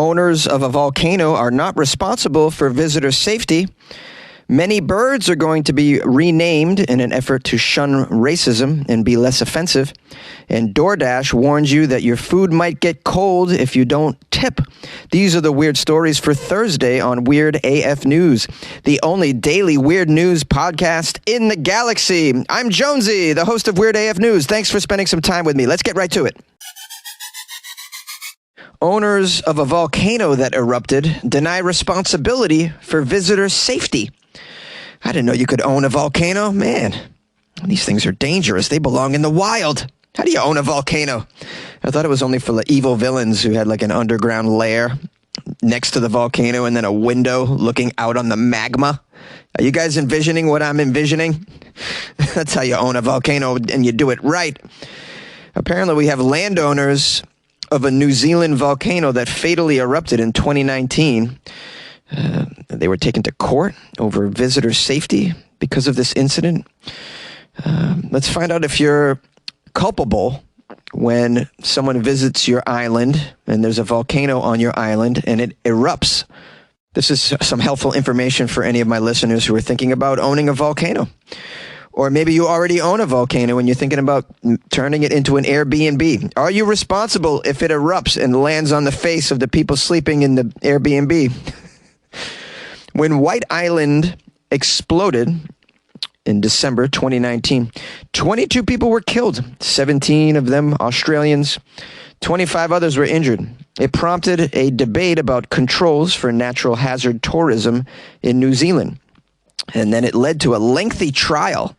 Owners of a volcano are not responsible for visitor safety. Many birds are going to be renamed in an effort to shun racism and be less offensive. And DoorDash warns you that your food might get cold if you don't tip. These are the weird stories for Thursday on Weird AF News, the only daily weird news podcast in the galaxy. I'm Jonesy, the host of Weird AF News. Thanks for spending some time with me. Let's get right to it. Owners of a volcano that erupted deny responsibility for visitor safety. I didn't know you could own a volcano. Man, these things are dangerous. They belong in the wild. How do you own a volcano? I thought it was only for the evil villains who had like an underground lair next to the volcano and then a window looking out on the magma. Are you guys envisioning what I'm envisioning? That's how you own a volcano, and you do it right. Apparently, we have landowners of a New Zealand volcano that fatally erupted in 2019. They were taken to court over visitor safety because of this incident. Let's find out if you're culpable when someone visits your island and there's a volcano on your island and it erupts. This is some helpful information for any of my listeners who are thinking about owning a volcano. Or maybe you already own a volcano and you're thinking about turning it into an Airbnb. Are you responsible if it erupts and lands on the face of the people sleeping in the Airbnb? When White Island exploded in December 2019, 22 people were killed, 17 of them Australians, 25 others were injured. It prompted a debate about controls for natural hazard tourism in New Zealand. And then it led to a lengthy trial.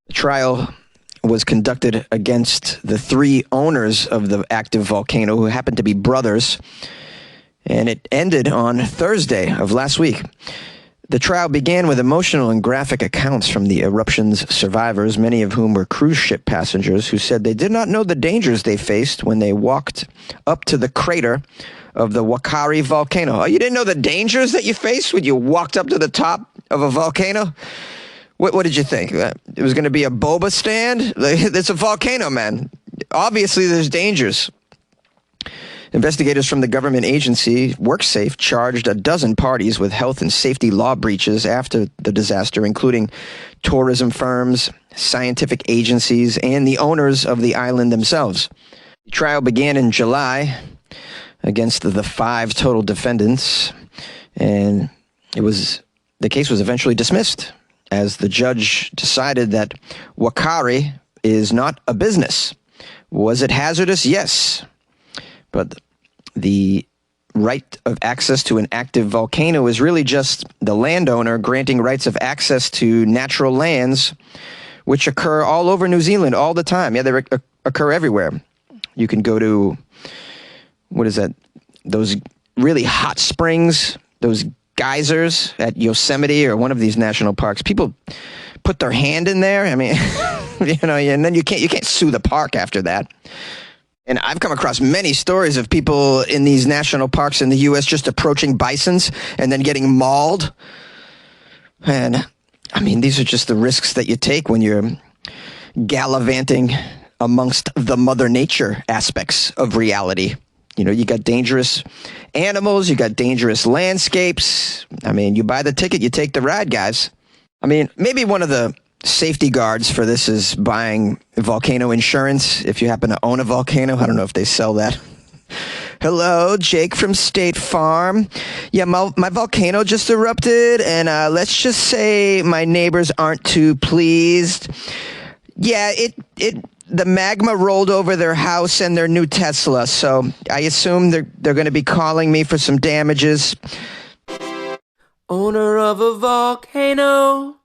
The trial was conducted against the three owners of the active volcano, who happened to be brothers. And it ended on Thursday of last week. The trial began with emotional and graphic accounts from the eruption's survivors, many of whom were cruise ship passengers who said they did not know the dangers they faced when they walked up to the crater of the Wakari volcano. Oh, you didn't know the dangers that you faced when you walked up to the top of a volcano? What did you think? It was going to be a boba stand? It's a volcano, man. Obviously, there's dangers. Investigators from the government agency WorkSafe charged a dozen parties with health and safety law breaches after the disaster, including tourism firms, scientific agencies, and the owners of the island themselves. The trial began in July against the five total defendants, and the case was eventually dismissed as the judge decided that Wakari is not a business. Was it hazardous? Yes. But the right of access to an active volcano is really just the landowner granting rights of access to natural lands, which occur all over New Zealand all the time. Yeah, they occur everywhere. You can go to, those really hot springs, those geysers at Yosemite or one of these national parks. People put their hand in there. I mean, and then you can't sue the park after that. And I've come across many stories of people in these national parks in the U.S. just approaching bisons and then getting mauled. And, I mean, these are just the risks that you take when you're gallivanting amongst the Mother Nature aspects of reality. You got dangerous animals, you got dangerous landscapes. I mean, you buy the ticket, you take the ride, guys. I mean, maybe one of the safety guards for this is buying volcano insurance if you happen to own a volcano. I don't know if they sell that. Hello, Jake from State Farm. Yeah, my volcano just erupted, and let's just say my neighbors aren't too pleased. Yeah, the magma rolled over their house and their new Tesla, so I assume they're going to be calling me for some damages. Owner of a volcano.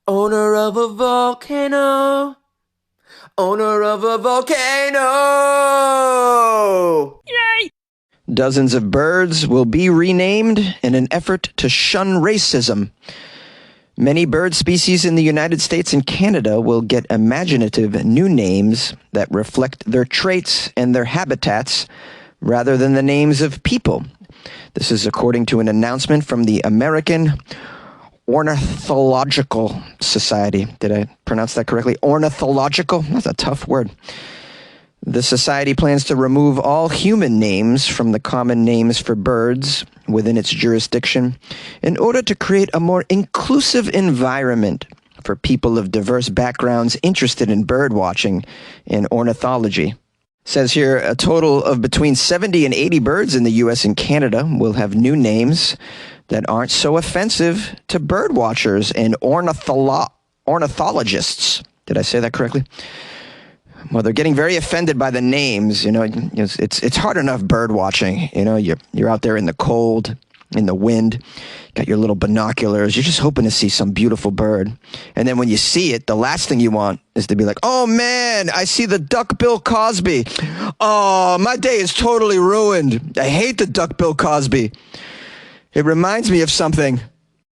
Owner of a volcano. Owner of a volcano. Yay! Dozens of birds will be renamed in an effort to shun racism. Many bird species in the United States and Canada will get imaginative new names that reflect their traits and their habitats rather than the names of people. This is according to an announcement from the American Ornithological Society. Did I pronounce that correctly? Ornithological? That's a tough word. The society plans to remove all human names from the common names for birds within its jurisdiction in order to create a more inclusive environment for people of diverse backgrounds interested in bird watching and ornithology. Says here, a total of between 70 and 80 birds in the U.S. and Canada will have new names that aren't so offensive to bird watchers and ornithologists. Did I say that correctly? Well, they're getting very offended by the names. It's hard enough bird watching. You're out there in the cold, in the wind, got your little binoculars. You're just hoping to see some beautiful bird. And then when you see it, the last thing you want is to be like, oh man, I see the duck-bill Cosby. Oh, my day is totally ruined. I hate the duck-bill Cosby. It reminds me of something. It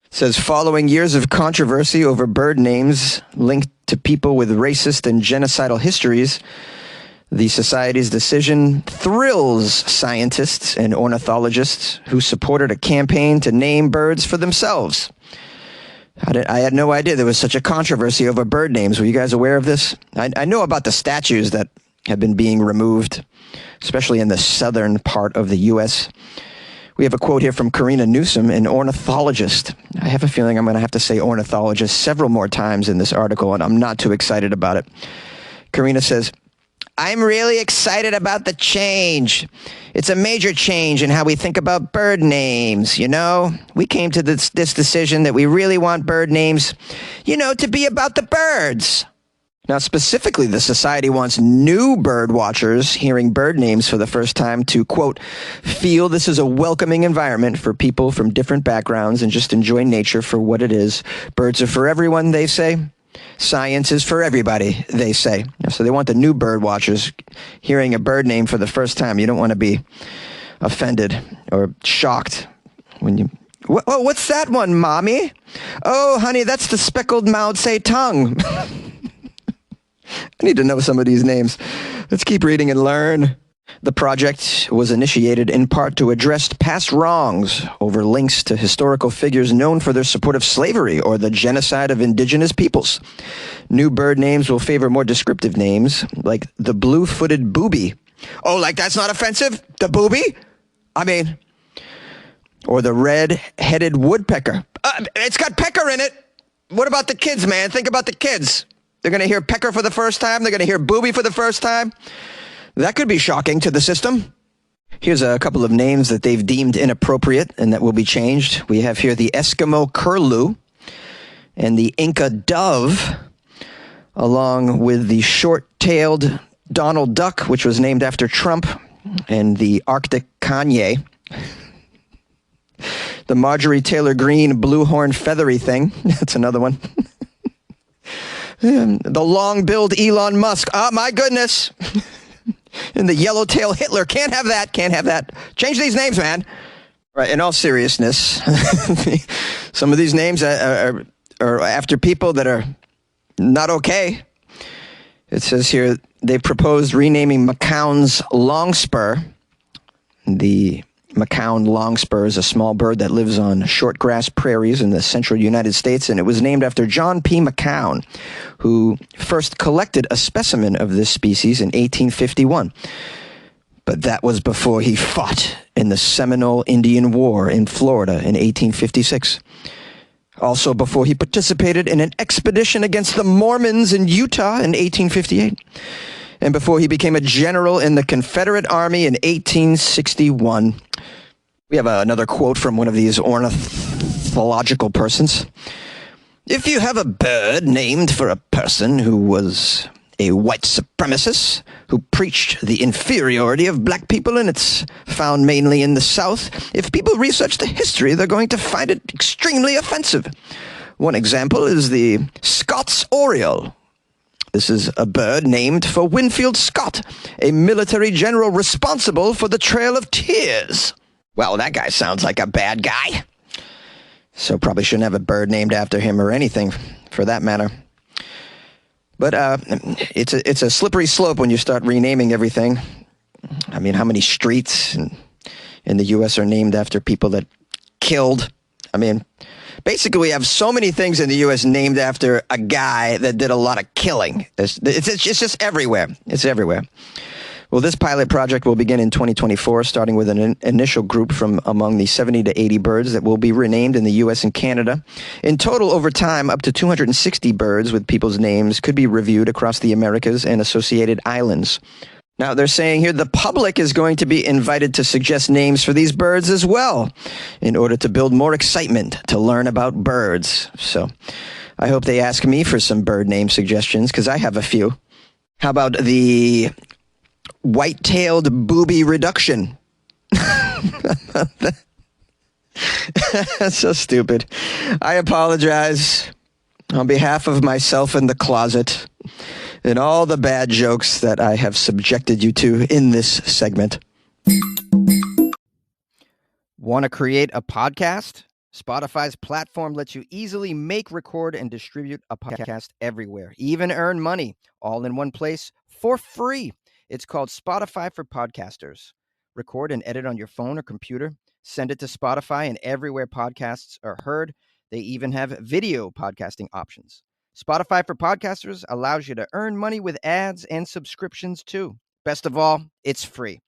says, following years of controversy over bird names linked to people with racist and genocidal histories, the Society's decision thrills scientists and ornithologists who supported a campaign to name birds for themselves. I had no idea there was such a controversy over bird names. Were you guys aware of this? I know about the statues that have been being removed, especially in the southern part of the U.S. We have a quote here from Karina Newsom, an ornithologist. I have a feeling I'm going to have to say ornithologist several more times in this article, and I'm not too excited about it. Karina says, I'm really excited about the change. It's a major change in how we think about bird names, We came to this decision that we really want bird names, to be about the birds. Now, specifically, the Society wants new bird watchers hearing bird names for the first time to, quote, feel this is a welcoming environment for people from different backgrounds and just enjoy nature for what it is. Birds are for everyone, they say. Science is for everybody, they say. So they want the new bird watchers hearing a bird name for the first time. You don't want to be offended or shocked when you... Oh, what's that one, Mommy? Oh, honey, that's the speckled Mao Zedong. I need to know some of these names. Let's keep reading and learn. The project was initiated in part to address past wrongs over links to historical figures known for their support of slavery or the genocide of indigenous peoples. New bird names will favor more descriptive names, like the blue-footed booby. Oh, like that's not offensive? The booby? Or the red-headed woodpecker. It's got pecker in it. What about the kids, man? Think about the kids. They're going to hear pecker for the first time. They're going to hear booby for the first time. That could be shocking to the system. Here's a couple of names that they've deemed inappropriate and that will be changed. We have here the Eskimo curlew and the Inca dove, along with the short-tailed Donald duck, which was named after Trump, and the Arctic Kanye. The Marjorie Taylor Greene blue-horn feathery thing. That's another one. The long-billed Elon Musk. Oh, my goodness. And the yellow-tail Hitler. Can't have that. Can't have that. Change these names, man. Right. In all seriousness, some of these names are after people that are not okay. It says here they proposed renaming McCown's longspur. The McCown longspur is a small bird that lives on shortgrass prairies in the central United States, and it was named after John P. McCown, who first collected a specimen of this species in 1851. But that was before he fought in the Seminole Indian War in Florida in 1856. Also before he participated in an expedition against the Mormons in Utah in 1858. And before he became a general in the Confederate Army in 1861. We have another quote from one of these ornithological persons. If you have a bird named for a person who was a white supremacist, who preached the inferiority of black people, and it's found mainly in the South, if people research the history, they're going to find it extremely offensive. One example is the Scott's oriole. This is a bird named for Winfield Scott, a military general responsible for the Trail of Tears. Well, that guy sounds like a bad guy. So probably shouldn't have a bird named after him or anything, for that matter. But it's a slippery slope when you start renaming everything. I mean, how many streets in the U.S. are named after people that killed? I mean, basically, we have so many things in the U.S. named after a guy that did a lot of killing. It's just everywhere. It's everywhere. Well, this pilot project will begin in 2024, starting with an initial group from among the 70 to 80 birds that will be renamed in the U.S. and Canada. In total, over time, up to 260 birds with people's names could be reviewed across the Americas and associated islands. Now, they're saying here the public is going to be invited to suggest names for these birds as well in order to build more excitement to learn about birds. So I hope they ask me for some bird name suggestions because I have a few. How about the white-tailed booby reduction? That's so stupid. I apologize on behalf of myself in the closet and all the bad jokes that I have subjected you to in this segment. Want to create a podcast? Spotify's platform lets you easily make, record, and distribute a podcast everywhere, even earn money, all in one place for free. It's called Spotify for Podcasters. Record and edit on your phone or computer, send it to Spotify, and everywhere podcasts are heard. They even have video podcasting options. Spotify for Podcasters allows you to earn money with ads and subscriptions too. Best of all, it's free.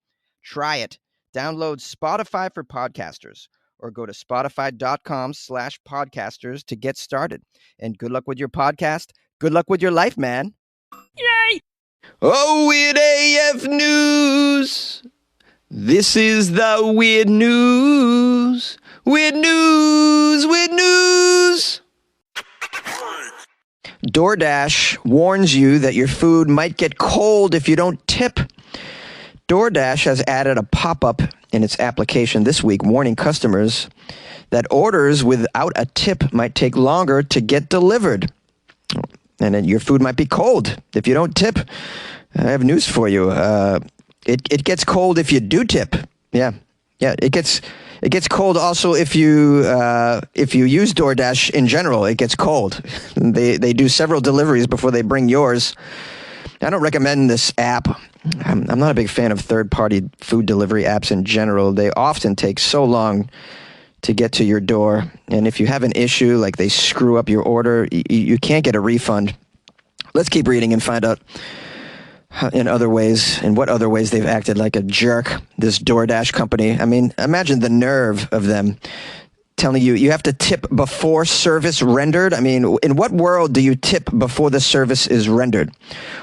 Try it. Download Spotify for Podcasters or go to spotify.com/podcasters to get started. And good luck with your podcast. Good luck with your life, man. Yay! Oh, weird AF news. This is the weird news. Weird news. Weird news. DoorDash warns you that your food might get cold if you don't tip. DoorDash has added a pop-up in its application this week warning customers that orders without a tip might take longer to get delivered. And then your food might be cold if you don't tip. I have news for you. It gets cold if you do tip. Yeah. It gets cold also if you use DoorDash in general. It gets cold. They do several deliveries before they bring yours. I don't recommend this app. I'm not a big fan of third-party food delivery apps in general. They often take so long to get to your door. And if you have an issue, like they screw up your order, you can't get a refund. Let's keep reading and find out in what other ways they've acted like a jerk, this DoorDash company. I mean, imagine the nerve of them telling you have to tip before service rendered. I mean, in what world do you tip before the service is rendered?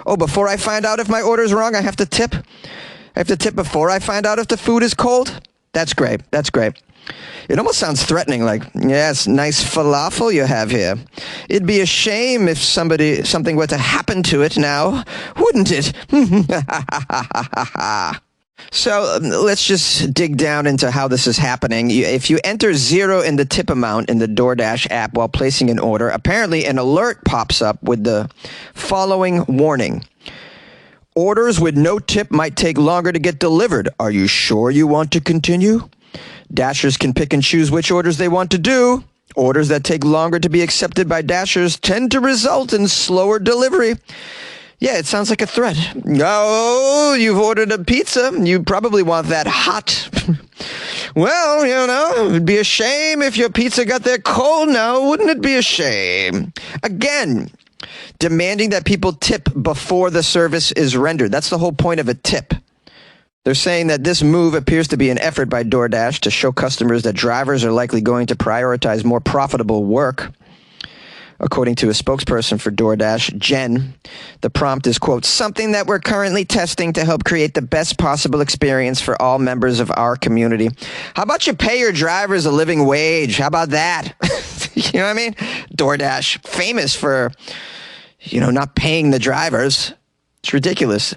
Oh, before I find out if my order is wrong, I have to tip? I have to tip before I find out if the food is cold? That's great. That's great. It almost sounds threatening, like, yes, nice falafel you have here. It'd be a shame if something were to happen to it now, wouldn't it? So let's just dig down into how this is happening. If you enter 0 in the tip amount in the DoorDash app while placing an order, apparently an alert pops up with the following warning. Orders with no tip might take longer to get delivered. Are you sure you want to continue? Dashers can pick and choose which orders they want to do. Orders that take longer to be accepted by Dashers tend to result in slower delivery. Yeah, it sounds like a threat. Oh, you've ordered a pizza. You probably want that hot. Well, it'd be a shame if your pizza got there cold now. Wouldn't it be a shame? Again, demanding that people tip before the service is rendered. That's the whole point of a tip. They're saying that this move appears to be an effort by DoorDash to show customers that drivers are likely going to prioritize more profitable work. According to a spokesperson for DoorDash, Jen, the prompt is, quote, something that we're currently testing to help create the best possible experience for all members of our community. How about you pay your drivers a living wage? How about that? You know what I mean? DoorDash, famous for, not paying the drivers. It's ridiculous.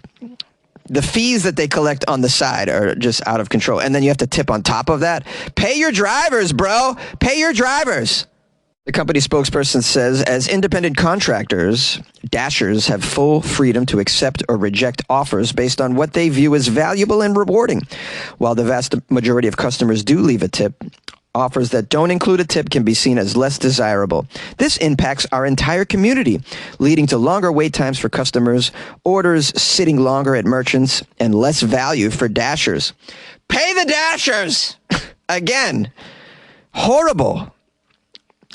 The fees that they collect on the side are just out of control. And then you have to tip on top of that. Pay your drivers, bro. Pay your drivers. The company spokesperson says, as independent contractors, Dashers have full freedom to accept or reject offers based on what they view as valuable and rewarding. While the vast majority of customers do leave a tip, offers that don't include a tip can be seen as less desirable. This impacts our entire community, leading to longer wait times for customers, orders sitting longer at merchants, and less value for Dashers. Pay the Dashers! Again, horrible.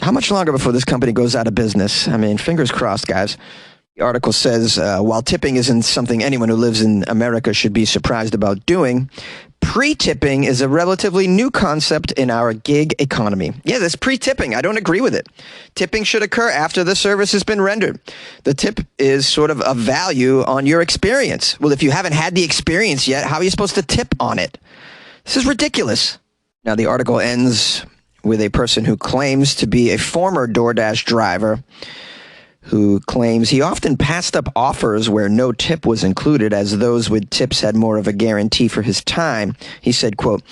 How much longer before this company goes out of business? I mean, fingers crossed, guys. The article says, while tipping isn't something anyone who lives in America should be surprised about doing, pre-tipping is a relatively new concept in our gig economy. Yeah, that's pre-tipping. I don't agree with it. Tipping should occur after the service has been rendered. The tip is sort of a value on your experience. Well, if you haven't had the experience yet, how are you supposed to tip on it? This is ridiculous. Now, the article ends with a person who claims to be a former DoorDash driver who claims he often passed up offers where no tip was included, as those with tips had more of a guarantee for his time. He said, quote,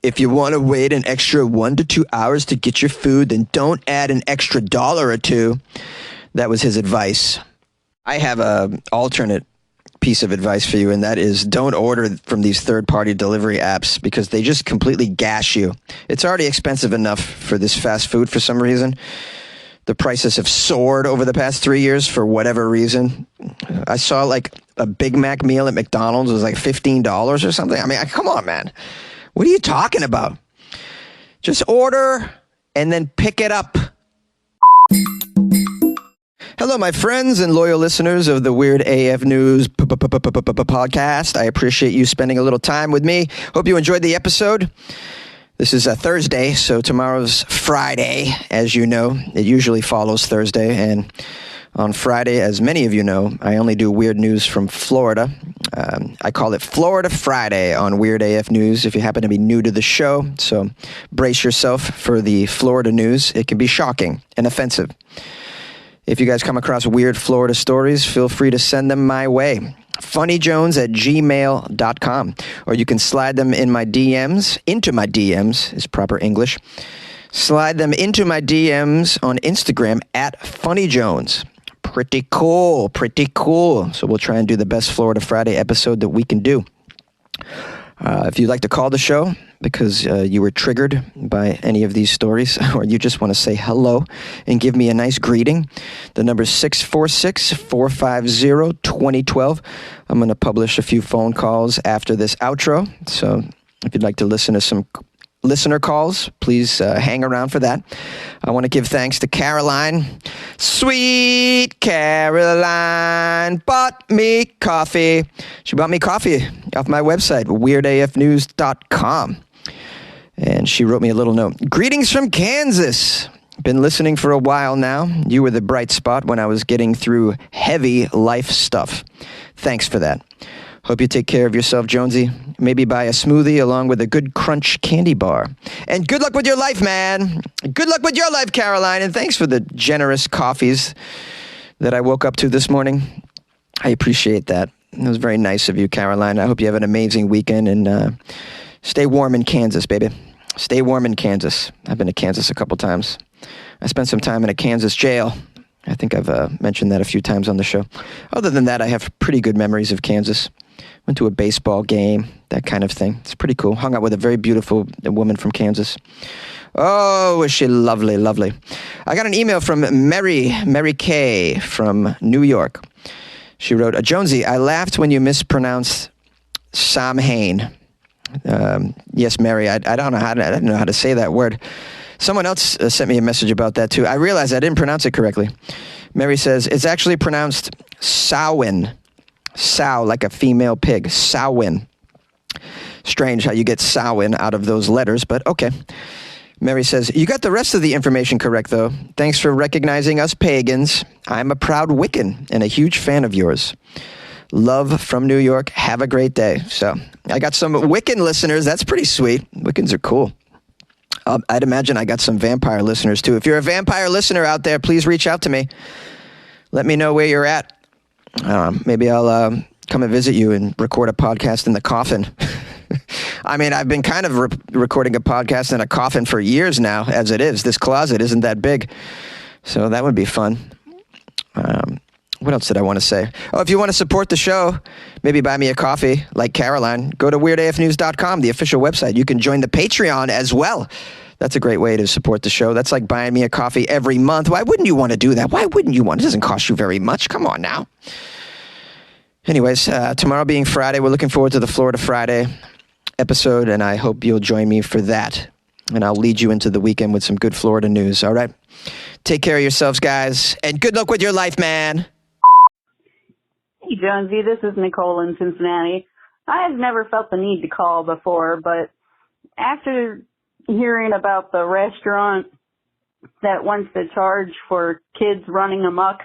"If you want to wait an extra 1 to 2 hours to get your food, then don't add an extra $1 or $2. That was his advice. I have an alternate piece of advice for you, and that is don't order from these third-party delivery apps because they just completely gash you. It's already expensive enough for this fast food for some reason. The prices have soared over the past 3 years for whatever reason. I saw like a Big Mac meal at McDonald's was like $15 or something. I mean, come on, man. What are you talking about? Just order and then pick it up. Hello, my friends and loyal listeners of the Weird AF News podcast. I appreciate you spending a little time with me. Hope you enjoyed the episode. This is a Thursday, so tomorrow's Friday, as you know. It usually follows Thursday, and on Friday, as many of you know, I only do weird news from Florida. I call it Florida Friday on Weird AF News if you happen to be new to the show, so brace yourself for the Florida news. It can be shocking and offensive. If you guys come across weird Florida stories, feel free to send them my way. funnyjones@gmail.com, or you can slide them in my DMs, into my DMs is proper English. Slide them into my DMs on Instagram at funnyjones. Pretty cool, pretty cool. So we'll try and do the best Florida Friday episode that we can do. If you'd like to call the show because you were triggered by any of these stories, or you just want to say hello and give me a nice greeting, the number is 646-450-2012. I'm going to publish a few phone calls after this outro, so if you'd like to listen to some listener calls, please hang around for that. I want to give thanks to Caroline. Sweet Caroline bought me coffee. She bought me coffee off my website, weirdafnews.com. And she wrote me a little note. Greetings from Kansas. Been listening for a while now. You were the bright spot when I was getting through heavy life stuff. Thanks for that. Hope you take care of yourself, Jonesy. Maybe buy a smoothie along with a good crunch candy bar. And good luck with your life, man. Good luck with your life, Caroline. And thanks for the generous coffees that I woke up to this morning. I appreciate that. It was very nice of you, Caroline. I hope you have an amazing weekend, and stay warm in Kansas, baby. Stay warm in Kansas. I've been to Kansas a couple times. I spent some time in a Kansas jail. I think I've mentioned that a few times on the show. Other than that, I have pretty good memories of Kansas. Went to a baseball game, that kind of thing. It's pretty cool. Hung out with a very beautiful woman from Kansas. Oh, is she lovely, lovely. I got an email from Mary Kay from New York. She wrote, Jonesy, I laughed when you mispronounced Samhain. Yes, Mary, I don't know how to say that word. Someone else sent me a message about that too. I realized I didn't pronounce it correctly. Mary says, it's actually pronounced Samhain. Sow, like a female pig. Samhain. Strange how you get Samhain out of those letters, but okay. Mary says, you got the rest of the information correct, though. Thanks for recognizing us pagans. I'm a proud Wiccan and a huge fan of yours. Love from New York. Have a great day. So I got some Wiccan listeners. That's pretty sweet. Wiccans are cool. I'd imagine I got some vampire listeners, too. If you're a vampire listener out there, please reach out to me. Let me know where you're at. Maybe I'll come and visit you and record a podcast in the coffin. I mean, I've been kind of recording a podcast in a coffin for years now, as it is. This closet isn't that big. So that would be fun. What else did I want to say? Oh, if you want to support the show, maybe buy me a coffee like Caroline. Go to weirdafnews.com, the official website. You can join the Patreon as well. That's a great way to support the show. That's like buying me a coffee every month. Why wouldn't you want to do that? Why wouldn't you want? It doesn't cost you very much. Come on now. Anyways, tomorrow being Friday, we're looking forward to the Florida Friday episode, and I hope you'll join me for that. And I'll lead you into the weekend with some good Florida news, all right? Take care of yourselves, guys, and good luck with your life, man. Hey, Jonesy, this is Nicole in Cincinnati. I have never felt the need to call before, but after hearing about the restaurant that wants to charge for kids running amok,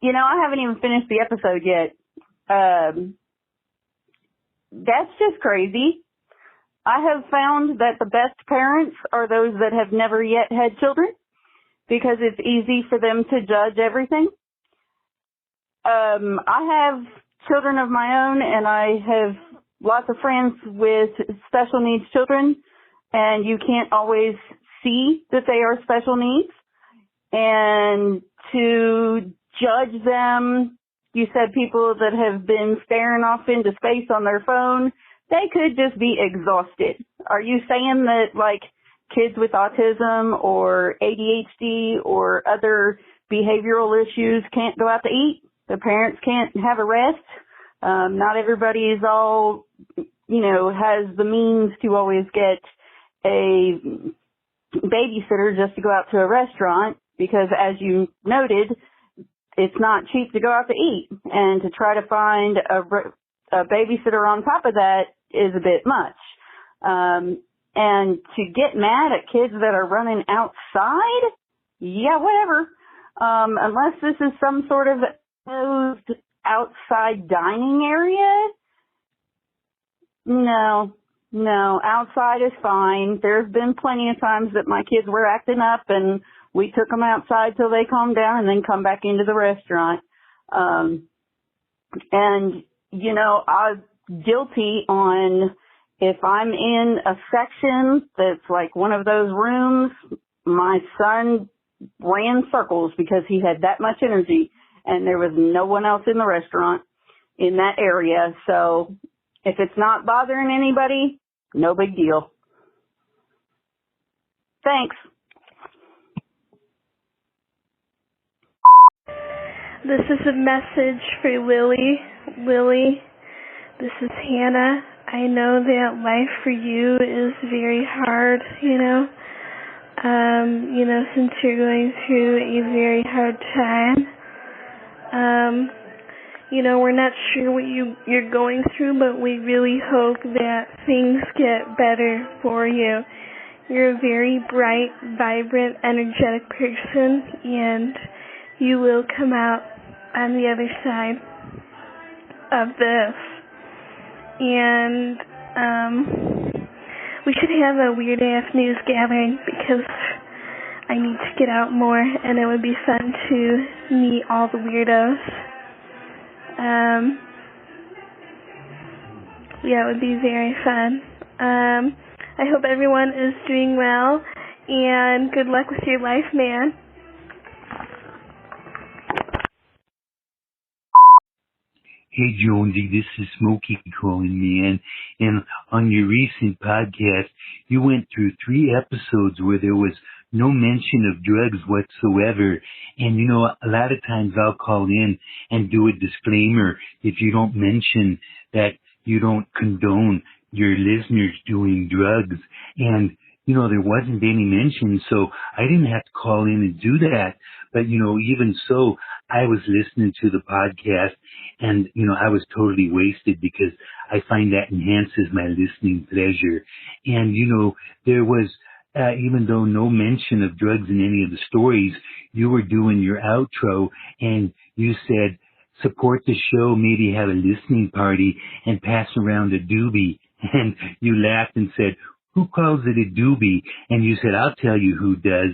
I haven't even finished the episode yet. That's just crazy. I have found that the best parents are those that have never yet had children because it's easy for them to judge everything. I have children of my own, and I have lots of friends with special needs children, and you can't always see that they are special needs. And to judge them, you said people that have been staring off into space on their phone, they could just be exhausted. Are you saying that, like, kids with autism or ADHD or other behavioral issues can't go out to eat? The parents can't have a rest? Not everybody is all, has the means to always get a babysitter just to go out to a restaurant because, as you noted, it's not cheap to go out to eat. And to try to find a babysitter on top of that is a bit much. And to get mad at kids that are running outside, yeah, whatever. Unless this is some sort of closed outside dining area, no, outside is fine. There's been plenty of times that my kids were acting up and we took them outside till they calmed down and then come back into the restaurant. And, I'm guilty on if I'm in a section that's like one of those rooms, my son ran circles because he had that much energy and there was no one else in the restaurant in that area. So if it's not bothering anybody, no big deal. Thanks. This is a message for Lily. Lily, this is Hannah. I know that life for you is very hard, since you're going through a very hard time. We're not sure what you're going through, but we really hope that things get better for you. You're a very bright, vibrant, energetic person, and you will come out on the other side of this. And we should have a Weird AF news gathering because I need to get out more, and it would be fun to meet all the weirdos. It would be very fun. I hope everyone is doing well, and good luck with your life, man. Hey, Jonesy, this is Smokey calling, man. And on your recent podcast, you went through 3 episodes where there was no mention of drugs whatsoever. And, a lot of times I'll call in and do a disclaimer if you don't mention that you don't condone your listeners doing drugs. And, there wasn't any mention, so I didn't have to call in and do that. But, even so, I was listening to the podcast and, I was totally wasted because I find that enhances my listening pleasure. And, there was, even though no mention of drugs in any of the stories, you were doing your outro and you said, support the show, maybe have a listening party and pass around a doobie. And you laughed and said, who calls it a doobie? And you said, I'll tell you who does.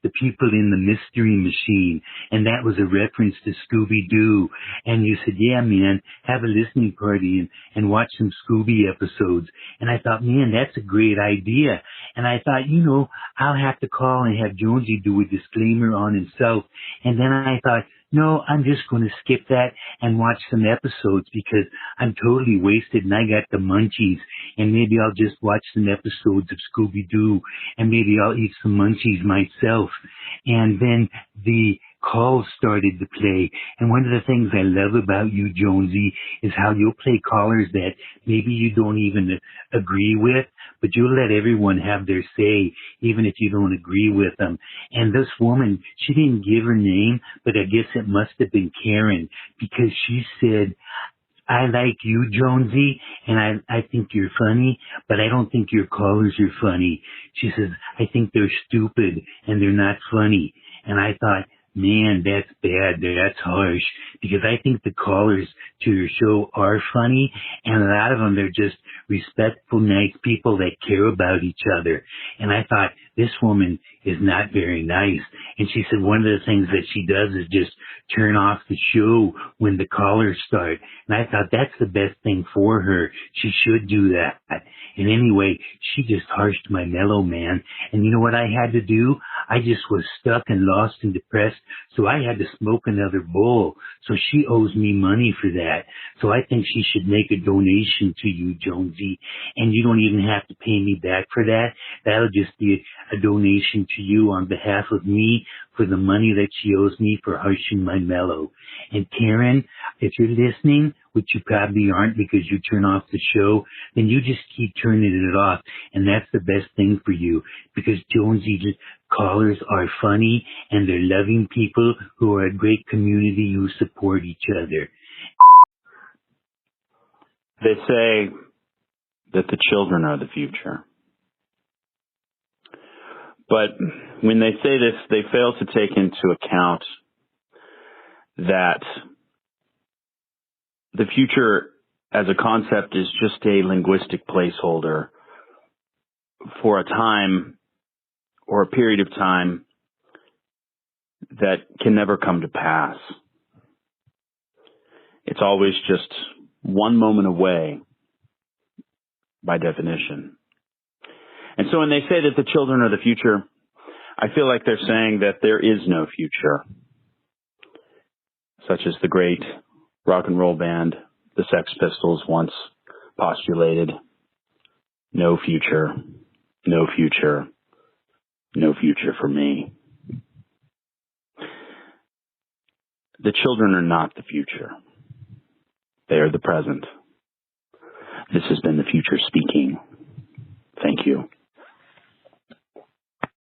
The people in the mystery machine. And that was a reference to Scooby-Doo. And you said, yeah, man, have a listening party and watch some Scooby episodes. And I thought, man, that's a great idea. And I thought, I'll have to call and have Jonesy do a disclaimer on himself. And then I thought, no, I'm just going to skip that and watch some episodes because I'm totally wasted and I got the munchies. And maybe I'll just watch some episodes of Scooby-Doo and maybe I'll eat some munchies myself. And then the calls started to play. And one of the things I love about you, Jonesy, is how you'll play callers that maybe you don't even agree with, but you'll let everyone have their say, even if you don't agree with them. And this woman, she didn't give her name, but I guess it must have been Karen, because she said, I like you, Jonesy, and I think you're funny, but I don't think your callers are funny. She says, I think they're stupid and they're not funny. And I thought, man, that's bad. That's harsh, because I think the callers to your show are funny, and a lot of them, they're just respectful, nice people that care about each other. And I thought, this woman is not very nice. And she said one of the things that she does is just turn off the show when the callers start. And I thought that's the best thing for her. She should do that. And anyway, she just harshed my mellow, man. And you know what I had to do? I just was stuck and lost and depressed, so I had to smoke another bowl. So she owes me money for that. So I think she should make a donation to you, Jonesy. And you don't even have to pay me back for that. That'll just be a donation to you on behalf of me for the money that she owes me for harshing my mellow. And Karen, if you're listening, which you probably aren't because you turn off the show, then you just keep turning it off. And that's the best thing for you, because Jonesy callers are funny and they're loving people who are a great community who support each other. They say that the children are the future. But when they say this, they fail to take into account that the future as a concept is just a linguistic placeholder for a time or a period of time that can never come to pass. It's always just one moment away by definition. And so when they say that the children are the future, I feel like they're saying that there is no future, such as the great rock and roll band, the Sex Pistols, once postulated. No future, no future, no future for me. The children are not the future. They are the present. This has been the future speaking. Thank you.